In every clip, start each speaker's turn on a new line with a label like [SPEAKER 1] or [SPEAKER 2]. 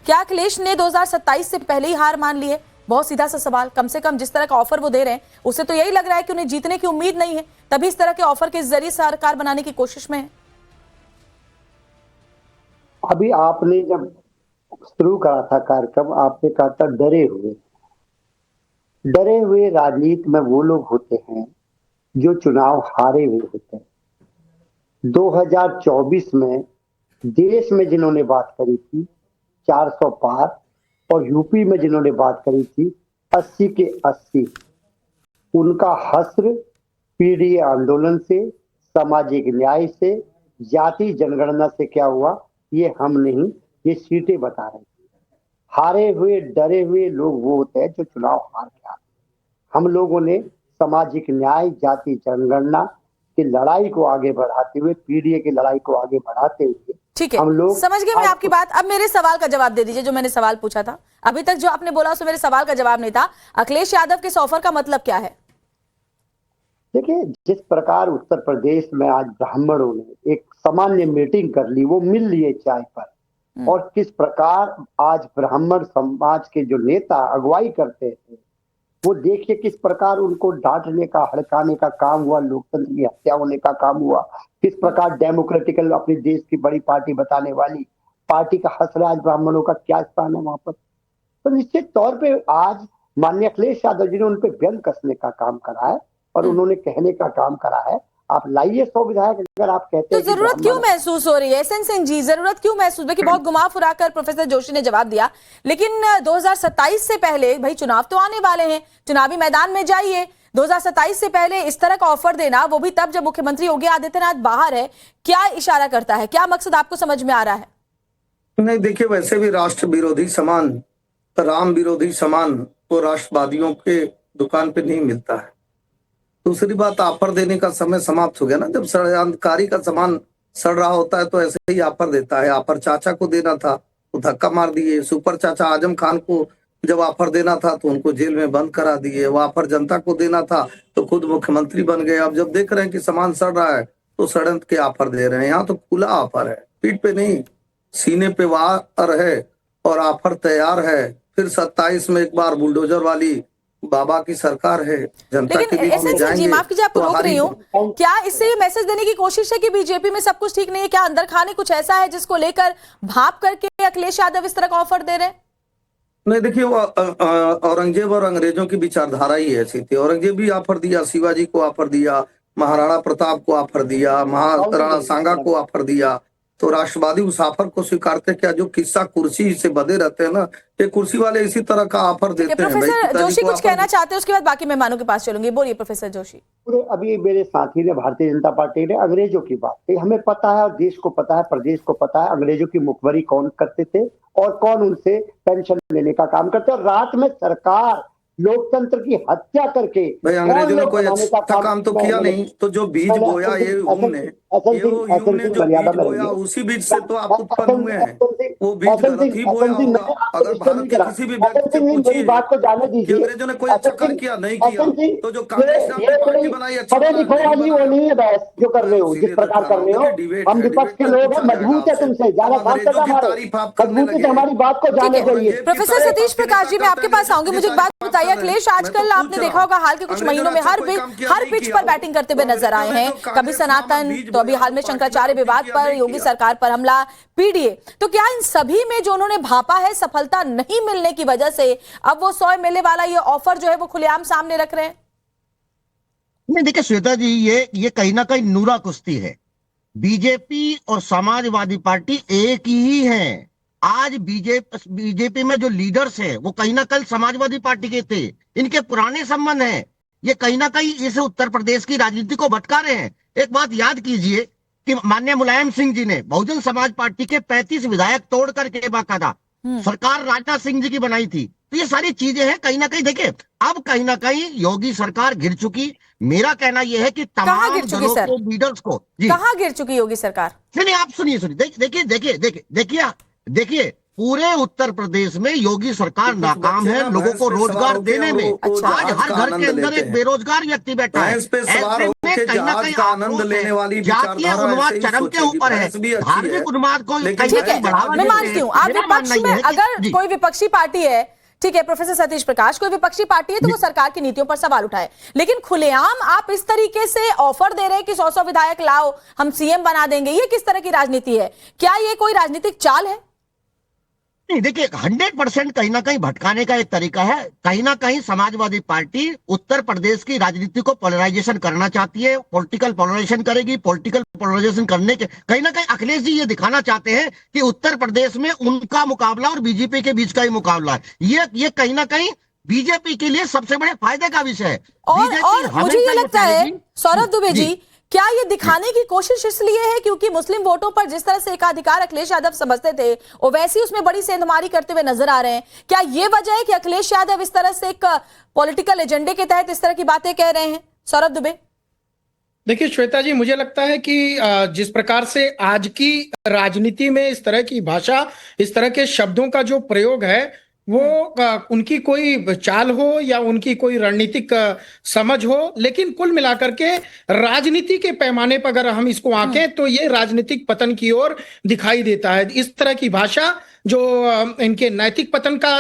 [SPEAKER 1] क्या अखिलेश ने 2027 से पहले ही हार मान ली है? बहुत सीधा सा सवाल। कम से कम जिस तरह का ऑफर वो दे रहे हैं उससे तो यही लग रहा है कि उन्हें जीतने की उम्मीद नहीं है, तभी इस तरह के ऑफर के जरिए सरकार बनाने की कोशिश में है।
[SPEAKER 2] अभी आपने जब शुरू करा था कार्यक्रम, आपने कहा था डरे हुए राजनीति में वो लोग होते हैं जो चुनाव हारे हुए होते हैं। 2024 में देश में जिन्होंने बात करी थी 400 पार, और यूपी में जिन्होंने बात करी थी 80 के 80, उनका हस्र पीडीए आंदोलन से, सामाजिक न्याय से, जाति जनगणना से क्या हुआ ये हम नहीं, ये सीटें बता रहे हैं। हारे हुए डरे हुए लोग वो होते हैं जो चुनाव हार के आते। हम लोगों ने सामाजिक न्याय, जाति जनगणना की लड़ाई को आगे बढ़ाते हुए, पीडीए की लड़ाई को आगे बढ़ाते हुए,
[SPEAKER 1] ठीक है, हम लोग समझ गए मैं आपकी बात। अब मेरे सवाल का जवाब दे दीजिए जो मैंने सवाल पूछा था। अभी तक जो आपने बोला उसमें मेरे सवाल का जवाब नहीं था। अखिलेश यादव के इस ऑफर का मतलब क्या है?
[SPEAKER 2] देखिए, जिस प्रकार उत्तर प्रदेश में आज ब्राह्मणों ने एक सामान्य मीटिंग कर ली, वो मिल लिए चाय पर, और किस प्रकार आज ब्राह्मण समाज के जो नेता अगुवाई करते थे, वो देखिए किस प्रकार उनको डांटने का, हड़काने का काम हुआ, लोकतंत्र की हत्या होने का काम हुआ, किस प्रकार डेमोक्रेटिकल अपने देश की बड़ी पार्टी बताने वाली पार्टी का हसराज ब्राह्मणों का क्या स्थान है वहां पर। तो निश्चित तौर पे आज माननीय अखिलेश यादव जी ने उन पर व्यंग कसने का काम करा है और उन्होंने कहने का काम करा है। आप लाइए 100 विधायक, अगर आप कहते हैं
[SPEAKER 1] तो जरूरत क्यों महसूस हो रही है एसएन सिंह जी, जरूरत क्यों महसूस? देखिए बहुत घुमा फुरा कर प्रोफेसर जोशी ने जवाब दिया, लेकिन 2027 से पहले भाई चुनाव तो आने वाले हैं, चुनावी मैदान में जाइए। 2027 से पहले इस तरह का ऑफर देना, वो भी तब जब मुख्यमंत्री योगी आदित्यनाथ बाहर है, क्या इशारा करता है? क्या मकसद आपको समझ में आ रहा है?
[SPEAKER 3] नहीं, देखिए वैसे भी राष्ट्र विरोधी सामान, राम विरोधी सामान वो राष्ट्रवादियों के दुकान पे नहीं मिलता है। दूसरी बात, ऑफर देने का समय समाप्त हो गया ना। जब षड्यंत्रकारी का सामान सड़ रहा होता है तो ऐसे ही ऑफर देता है। ऑफर चाचा को देना था तो धक्का मार दिए, सुपर चाचा आजम खान को जब ऑफर देना था तो उनको जेल में बंद करा दिए। वो ऑफर जनता को देना था तो खुद मुख्यमंत्री बन गए। अब जब देख रहे हैं कि सामान सड़ रहा है तो षड्यंत्र के ऑफर दे रहे हैं। यहाँ तो खुला ऑफर है, पीठ पे नहीं, सीने पे वार है और ऑफर तैयार है। फिर 27 में एक बार बुलडोजर वाली बाबा की सरकार है, जनता के बीच में जाएंगे।
[SPEAKER 1] माफ कीजिए आपको रोक रही हूँ, क्या इससे ये मैसेज देने की कोशिश है कि बीजेपी में सब कुछ ठीक नहीं है? क्या अंदर खाने कुछ ऐसा है जिसको लेकर भाप करके अखिलेश यादव इस तरह का ऑफर दे रहे हैं?
[SPEAKER 3] नहीं, देखिए वो औरंगजेब और अंग्रेजों की विचारधारा ही ऐसी थी। औरंगजेब भी ऑफर दिया, शिवाजी को ऑफर दिया, महाराणा प्रताप को ऑफर दिया, महाराणा सांगा को ऑफर दिया, तो राष्ट्रवादी उस ऑफर को स्वीकारते। क्या जो किस्सा कुर्सी से बंधे रहते हैं ना, ये कुर्सी वाले इसी तरह का ऑफर देते हैं।
[SPEAKER 1] प्रोफेसर जोशी कुछ कहना चाहते हैं, उसके बाद बाकी मेहमानों के पास चलूंगी। बोलिए प्रोफेसर जोशी।
[SPEAKER 2] अभी मेरे साथी ने, भारतीय जनता पार्टी ने अंग्रेजों की बात की। हमें पता है और देश को पता है, प्रदेश को पता है अंग्रेजों की मुखबरी कौन करते थे और कौन उनसे पेंशन लेने का काम करते। और रात में सरकार लोकतंत्र की हत्या करके,
[SPEAKER 3] भाई अंग्रेजों ने कोई अच्छा काम तो किया नहीं। तो जो बीज बोया ये ह्यूम ने जो बीज बोया उसी बीज से तो आप उत्पन्न हुए हैं। वो बीज गलत ही बोया होगा। अगर भारत के किसी भी व्यक्ति से पूछिए
[SPEAKER 2] बात को जाने दीजिए,
[SPEAKER 3] अंग्रेजों ने कोई अच्छा काम किया नहीं किया, तो जो कांग्रेस ने पार्टी बनाई अच्छा
[SPEAKER 2] वो नहीं है। बहस जो कर रहे हो, जिस प्रकार कर रहे हो, हम विपक्ष के लोग हैं, मजबूत है तुमसे ज्यादा, मजबूती से हमारी बात को जाने चाहिए।
[SPEAKER 1] प्रोफेसर सतीश प्रकाश जी, मैं आपके पास आऊंगी। मुझे एक बात बताइए, अखिलेश आजकल आपने देखा होगा हाल के कुछ महीनों में हर पिच पर बैटिंग करते हुए नजर आए हैं। कभी सनातन, तो अभी हाल में शंकराचार्य विवाद पर, योगी सरकार पर हमला, पीडीए। तो क्या इन सभी में जो उन्होंने भापा है सफलता नहीं मिलने की वजह से अब वो 100 मिलने वाला ये ऑफर जो है वो खुलेआम सामने रख रहे हैं?
[SPEAKER 4] नहीं, देखिए श्वेता जी, ये कहीं ना कहीं नूरा कुश्ती है। बीजेपी और समाजवादी पार्टी एक ही है। आज बीजेपी में जो लीडर्स हैं वो कहीं ना कहीं समाजवादी पार्टी के थे, इनके पुराने संबंध हैं। ये कहीं ना कहीं इस उत्तर प्रदेश की राजनीति को भटका रहे हैं। एक बात याद कीजिए कि माननीय मुलायम सिंह जी ने बहुजन समाज पार्टी के 35 विधायक तोड़ करके बाकायदा सरकार राजनाथ सिंह जी की बनाई थी। तो ये सारी चीजें हैं कहीं ना कहीं। देखिए अब कहीं ना कहीं योगी सरकार गिर चुकी। मेरा कहना यह है कि तमाम लीडर्स को
[SPEAKER 1] कहाँ गिर चुकी योगी सरकार?
[SPEAKER 4] नहीं, आप सुनिए, देखिए पूरे उत्तर प्रदेश में योगी सरकार नाकाम है लोगों को रोजगार देने में।
[SPEAKER 1] अच्छा।
[SPEAKER 4] आज हर घर के अंदर एक बेरोजगार व्यक्ति बैठा है।
[SPEAKER 3] भैंस पे सवार
[SPEAKER 4] ऐसे में
[SPEAKER 3] होके
[SPEAKER 4] कहीं ना
[SPEAKER 3] जहाज
[SPEAKER 4] कहीं
[SPEAKER 3] का आनंद
[SPEAKER 4] आक्रोश
[SPEAKER 3] लेने
[SPEAKER 4] है।
[SPEAKER 3] वाली
[SPEAKER 4] जातीय
[SPEAKER 3] विचारधारा
[SPEAKER 4] उन्माद
[SPEAKER 3] ऐसे ही
[SPEAKER 4] चरम के
[SPEAKER 3] सोचेगी।
[SPEAKER 4] ऊपर है।
[SPEAKER 3] भैंस भी अच्छी है,
[SPEAKER 4] धार्मिक उन्माद को
[SPEAKER 3] लेकिन
[SPEAKER 4] कहीं
[SPEAKER 1] ठीक है,
[SPEAKER 4] बढ़ावा
[SPEAKER 1] मैं
[SPEAKER 4] देते
[SPEAKER 1] मानती हूँ आप
[SPEAKER 4] मेरा
[SPEAKER 1] विपक्ष
[SPEAKER 4] मानना
[SPEAKER 1] में,
[SPEAKER 4] ये है कि-
[SPEAKER 1] अगर
[SPEAKER 4] जी।
[SPEAKER 1] कोई विपक्षी पार्टी है, ठीक है प्रोफेसर सतीश प्रकाश, कोई विपक्षी पार्टी है तो वो सरकार की नीतियों पर सवाल उठाए, लेकिन खुलेआम आप इस तरीके से ऑफर दे रहे हैं कि 100 विधायक लाओ हम सीएम बना देंगे, ये किस तरह की राजनीति है? क्या ये कोई राजनीतिक चाल है?
[SPEAKER 4] नहीं, देखिए 100% कहीं ना कहीं भटकाने का एक तरीका है। कहीं ना कहीं समाजवादी पार्टी उत्तर प्रदेश की राजनीति को पोलराइजेशन करना चाहती है, पॉलिटिकल पोलराइजेशन करेगी। पॉलिटिकल पोलराइजेशन करने के कहीं ना कहीं अखिलेश जी ये दिखाना चाहते हैं कि उत्तर प्रदेश में उनका मुकाबला और बीजेपी के बीच का ही मुकाबला है। ये कहीं ना कहीं बीजेपी के लिए सबसे बड़े फायदे का विषय है।
[SPEAKER 1] और
[SPEAKER 4] बीजेपी
[SPEAKER 1] मुझे ये
[SPEAKER 4] हमेशा
[SPEAKER 1] लगता है
[SPEAKER 4] करेगी-
[SPEAKER 1] सौरभ दुबे जी, क्या ये दिखाने की कोशिश इसलिए है क्योंकि मुस्लिम वोटों पर जिस तरह से एकाधिकार अखिलेश यादव समझते थे वो वैसे ही उसमें बड़ी सेंधमारी करते हुए नजर आ रहे हैं? क्या ये वजह है कि अखिलेश यादव इस तरह से एक पॉलिटिकल एजेंडे के तहत इस तरह की बातें कह रहे हैं? सौरभ दुबे,
[SPEAKER 5] देखिए श्वेता जी, मुझे लगता है कि जिस प्रकार से आज की राजनीति में इस तरह की भाषा, इस तरह के शब्दों का जो प्रयोग है, वो उनकी कोई चाल हो या उनकी कोई रणनीतिक समझ हो, लेकिन कुल मिलाकर के राजनीति के पैमाने पर अगर हम इसको आंकें तो ये राजनीतिक पतन की ओर दिखाई देता है। इस तरह की भाषा जो इनके नैतिक पतन का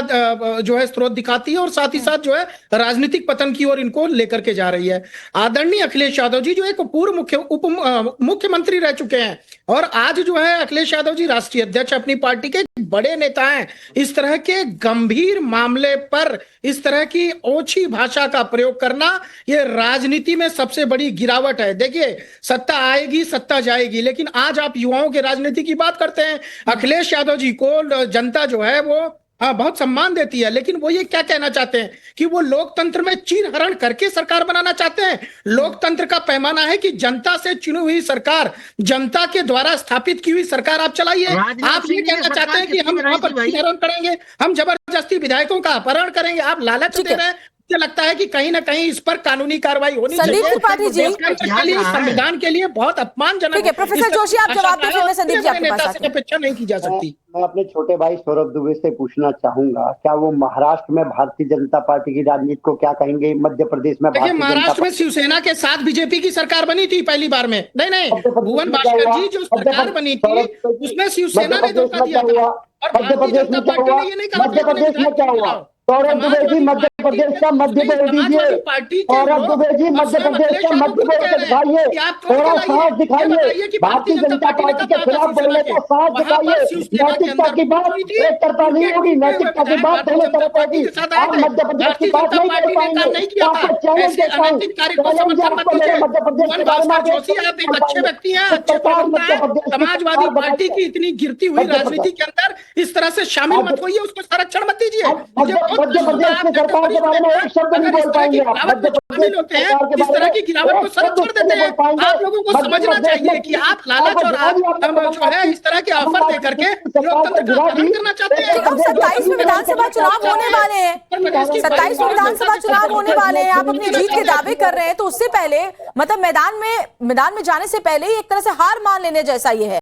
[SPEAKER 5] जो है स्रोत दिखाती है और साथ ही साथ जो है राजनीतिक पतन की ओर इनको लेकर के जा रही है। आदरणीय अखिलेश यादव जी जो एक पूर्व मुख्यमंत्री रह चुके हैं और आज जो है अखिलेश यादव जी राष्ट्रीय अध्यक्ष अपनी पार्टी के बड़े नेता हैं, इस तरह के गंभीर मामले पर इस तरह की ओछी भाषा का प्रयोग करना ये राजनीति में सबसे बड़ी गिरावट है। देखिए, सत्ता आएगी सत्ता जाएगी, लेकिन आज आप युवाओं के राजनीति की बात करते हैं। अखिलेश यादव जी को जनता जो है वो बहुत सम्मान देती है, लेकिन वो ये क्या कहना चाहते हैं कि वो लोकतंत्र में चीरहरण करके सरकार बनाना चाहते हैं। लोकतंत्र का पैमाना है कि जनता से चुनी हुई सरकार, जनता के द्वारा स्थापित की हुई सरकार आप चलाइए। आप ये कहना चाहते हैं कि हम वहां पर चीरहरण करेंगे, हम जबरदस्ती विधायकों का अपहरण करेंगे, आप लालच दे रहे हैं। मुझे लगता है कि कहीं ना कहीं इस पर कानूनी कार्रवाई होनी चाहिए।
[SPEAKER 1] संदीप त्रिपाठी जी,
[SPEAKER 5] के लिए, संविधान के लिए बहुत अपमानजनक।
[SPEAKER 1] ठीक है प्रोफेसर जोशी, आप जवाब दें, फिर मैं संदीप जी आपके पास आती हूं।
[SPEAKER 5] अपेक्षा नहीं की जा सकती।
[SPEAKER 2] मैं अपने छोटे भाई सौरभ दुबे से पूछना चाहूंगा, क्या वो महाराष्ट्र में भारतीय जनता पार्टी की राजनीति को क्या कहेंगे? मध्य प्रदेश में
[SPEAKER 5] देखिए, महाराष्ट्र में शिवसेना के साथ बीजेपी की सरकार बनी थी पहली बार में। नहीं, भुवन भास्कर जी जो सरकार बनी थी उसमें शिवसेना ने धोखा दिया था और भारतीय जनता पार्टी ने ये नहीं कहा
[SPEAKER 2] मध्य प्रदेश में क्या हुआ? सौरभ दुबे जी मध्य प्रदेश का मध्य बोल दीजिए। सौरभ दुबे जी मध्य प्रदेश का मध्य बोल के दिखाइए, थोड़ा साहस दिखाइए। भारतीय जनता पार्टी के खिलाफ बोलने का साहस दिखाइए। नैतिकता की बात एक तरफा नहीं होगी, नैतिकता की बात दोनों तरफ होगी। आप मध्य प्रदेश की बात नहीं कर पाएंगे। आपको चैलेंज देता हूँ, चैलेंज आपको मेरे मध्य प्रदेश के बारे में
[SPEAKER 5] आप एक अच्छे व्यक्ति हैं, अच्छे प्रवक्ता हैं। समाजवादी पार्टी की इतनी गिरती हुई राजनीति के अंदर इस तरह से शामिल मत होइए, उसको संरक्षण मत दीजिए।
[SPEAKER 2] मध्य प्रदेश की सरकार के बारे में एक शब्द नहीं बोल पाएंगे आप। मध्य प्रदेश
[SPEAKER 5] होते हैं इस तरह की गिरावट को सर छोड़ देते हैं। आप लोगों को समझना चाहिए कि आप लालच और आप जो है इस तरह के ऑफर दे करके लोकतंत्र का अपहरण करना चाहते हैं।
[SPEAKER 1] अब 27 में विधानसभा चुनाव होने वाले हैं, 27 में विधानसभा चुनाव होने वाले हैं, आप अपनी जीत के दावे कर रहे हैं, तो उससे पहले मतलब मैदान में जाने से पहले ही एक तरह से हार मान लेने जैसा ये है।